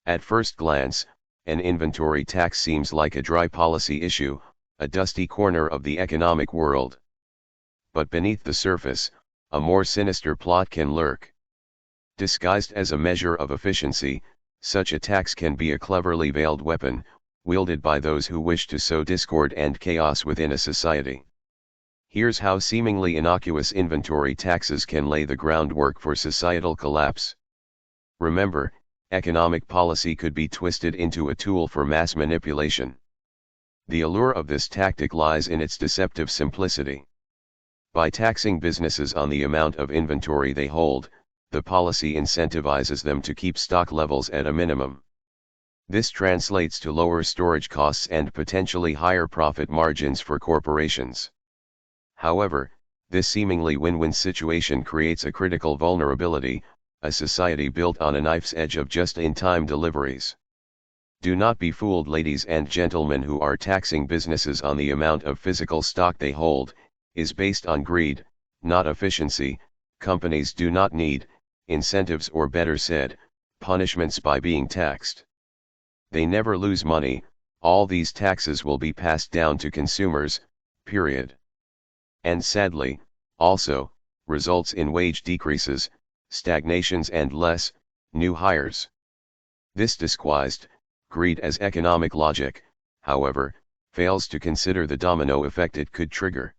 At first glance, an inventory tax seems like a dry policy issue, a dusty corner of the economic world. But beneath the surface, a more sinister plot can lurk. Disguised as a measure of efficiency, such a tax can be a cleverly veiled weapon, wielded by those who wish to sow discord and chaos within a society. Here's how seemingly innocuous inventory taxes can lay the groundwork for societal collapse. Remember, economic policy could be twisted into a tool for mass manipulation. The allure of this tactic lies in its deceptive simplicity. By taxing businesses on the amount of inventory they hold, the policy incentivizes them to keep stock levels at a minimum. This translates to lower storage costs and potentially higher profit margins for corporations. However, this seemingly win-win situation creates a critical vulnerability, a society built on a knife's edge of just-in-time deliveries. Do not be fooled, ladies and gentlemen. Who are taxing businesses on the amount of physical stock they hold is based on greed, not efficiency. Companies do not need incentives, or better said, punishments by being taxed. They never lose money. All these taxes will be passed down to consumers, period. And sadly, also, results in wage decreases, stagnations and less new hires. This disguised greed as economic logic, however, fails to consider the domino effect it could trigger.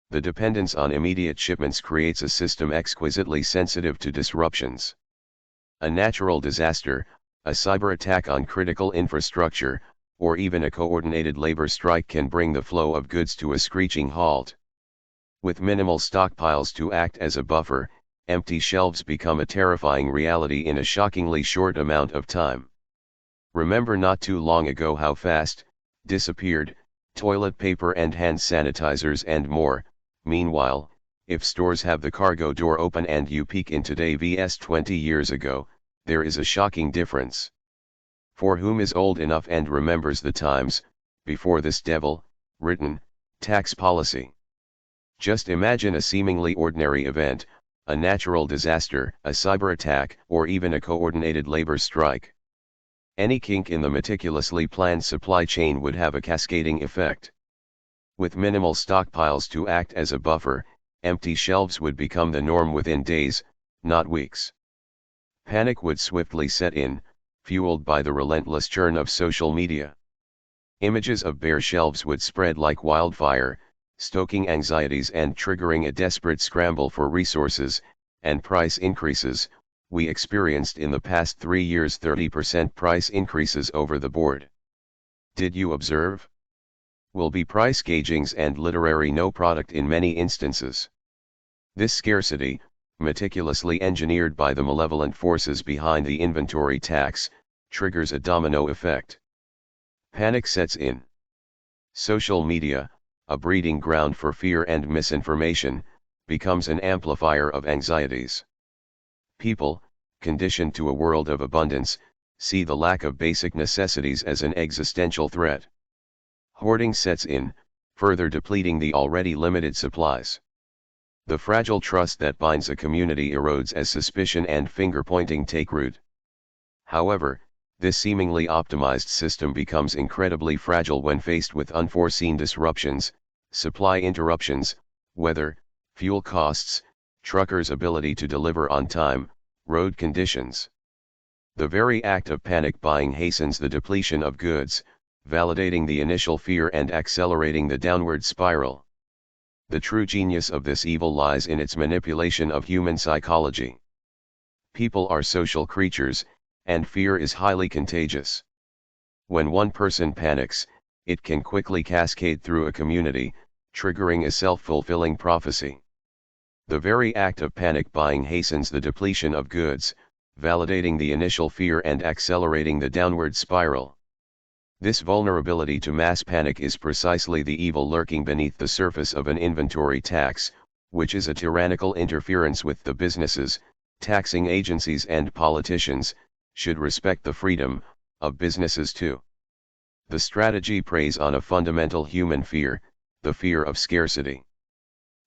The dependence on immediate shipments creates a system exquisitely sensitive to disruptions. A natural disaster, a cyber attack on critical infrastructure, or even a coordinated labor strike can bring the flow of goods to a screeching halt. With minimal stockpiles to act as a buffer, empty shelves become a terrifying reality in a shockingly short amount of time. Remember not too long ago how fast disappeared toilet paper and hand sanitizers and more. Meanwhile, if stores have the cargo door open and you peek in today vs 20 years ago, there is a shocking difference. For whom is old enough and remembers the times before this devil-written tax policy? Just imagine a seemingly ordinary event, a natural disaster, a cyber attack, or even a coordinated labor strike. Any kink in the meticulously planned supply chain would have a cascading effect. With minimal stockpiles to act as a buffer, empty shelves would become the norm within days, not weeks. Panic would swiftly set in, fueled by the relentless churn of social media. Images of bare shelves would spread like wildfire, stoking anxieties and triggering a desperate scramble for resources, and price increases. We experienced in the past 3 years 30% price increases over the board. Did you observe? Will be price gougings and literary no product in many instances. This scarcity, meticulously engineered by the malevolent forces behind the inventory tax, triggers a domino effect. Panic sets in. Social media, a breeding ground for fear and misinformation, becomes an amplifier of anxieties. People, conditioned to a world of abundance, see the lack of basic necessities as an existential threat. Hoarding sets in, further depleting the already limited supplies. The fragile trust that binds a community erodes as suspicion and finger-pointing take root. However, this seemingly optimized system becomes incredibly fragile when faced with unforeseen disruptions, supply interruptions, weather, fuel costs, truckers' ability to deliver on time, road conditions. The very act of panic buying hastens the depletion of goods, validating the initial fear and accelerating the downward spiral. The true genius of this evil lies in its manipulation of human psychology. People are social creatures, and fear is highly contagious. When one person panics, it can quickly cascade through a community, triggering a self-fulfilling prophecy. The very act of panic buying hastens the depletion of goods, validating the initial fear and accelerating the downward spiral. This vulnerability to mass panic is precisely the evil lurking beneath the surface of an inventory tax, which is a tyrannical interference with the businesses. Taxing agencies and politicians should respect the freedom of businesses too. The strategy preys on a fundamental human fear, the fear of scarcity.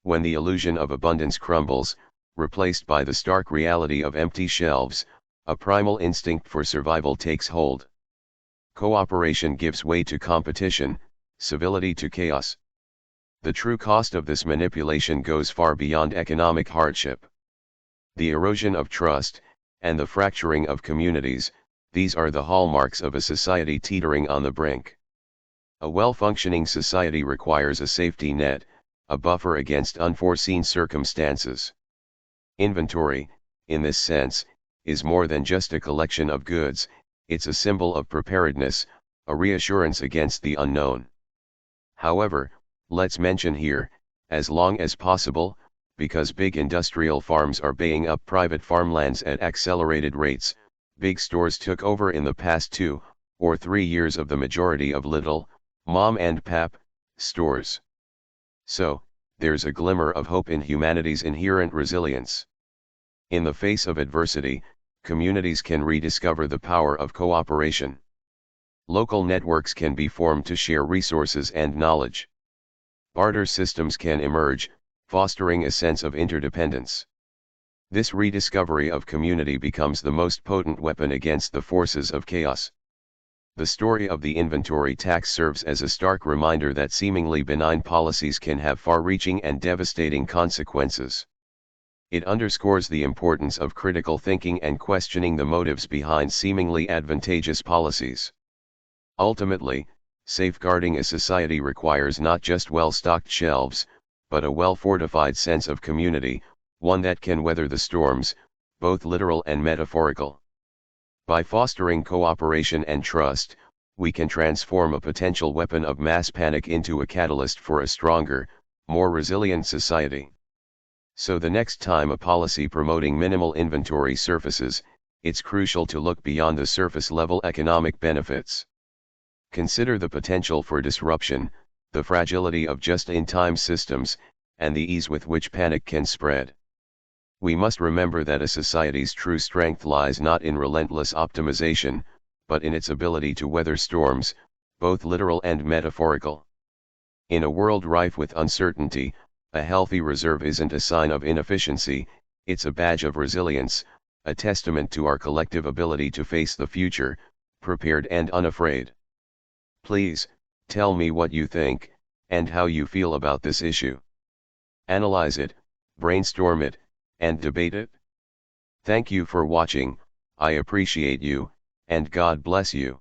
When the illusion of abundance crumbles, replaced by the stark reality of empty shelves, a primal instinct for survival takes hold. Cooperation gives way to competition, civility to chaos. The true cost of this manipulation goes far beyond economic hardship. The erosion of trust, and the fracturing of communities, these are the hallmarks of a society teetering on the brink. A well-functioning society requires a safety net, a buffer against unforeseen circumstances. Inventory, in this sense, is more than just a collection of goods, it's a symbol of preparedness, a reassurance against the unknown. However, let's mention here, as long as possible, because big industrial farms are baying up private farmlands at accelerated rates, big stores took over in the past 2 or 3 years of the majority of little, mom and pop, stores. So, there's a glimmer of hope in humanity's inherent resilience. In the face of adversity, communities can rediscover the power of cooperation. Local networks can be formed to share resources and knowledge. Barter systems can emerge, fostering a sense of interdependence. This rediscovery of community becomes the most potent weapon against the forces of chaos. The story of the inventory tax serves as a stark reminder that seemingly benign policies can have far-reaching and devastating consequences. It underscores the importance of critical thinking and questioning the motives behind seemingly advantageous policies. Ultimately, safeguarding a society requires not just well-stocked shelves, but a well-fortified sense of community, one that can weather the storms, both literal and metaphorical. By fostering cooperation and trust, we can transform a potential weapon of mass panic into a catalyst for a stronger, more resilient society. So the next time a policy promoting minimal inventory surfaces, it's crucial to look beyond the surface-level economic benefits. Consider the potential for disruption, the fragility of just-in-time systems, and the ease with which panic can spread. We must remember that a society's true strength lies not in relentless optimization, but in its ability to weather storms, both literal and metaphorical. In a world rife with uncertainty, a healthy reserve isn't a sign of inefficiency, it's a badge of resilience, a testament to our collective ability to face the future, prepared and unafraid. Please, tell me what you think, and how you feel about this issue. Analyze it, brainstorm it, and debate it. Thank you for watching, I appreciate you, and God bless you.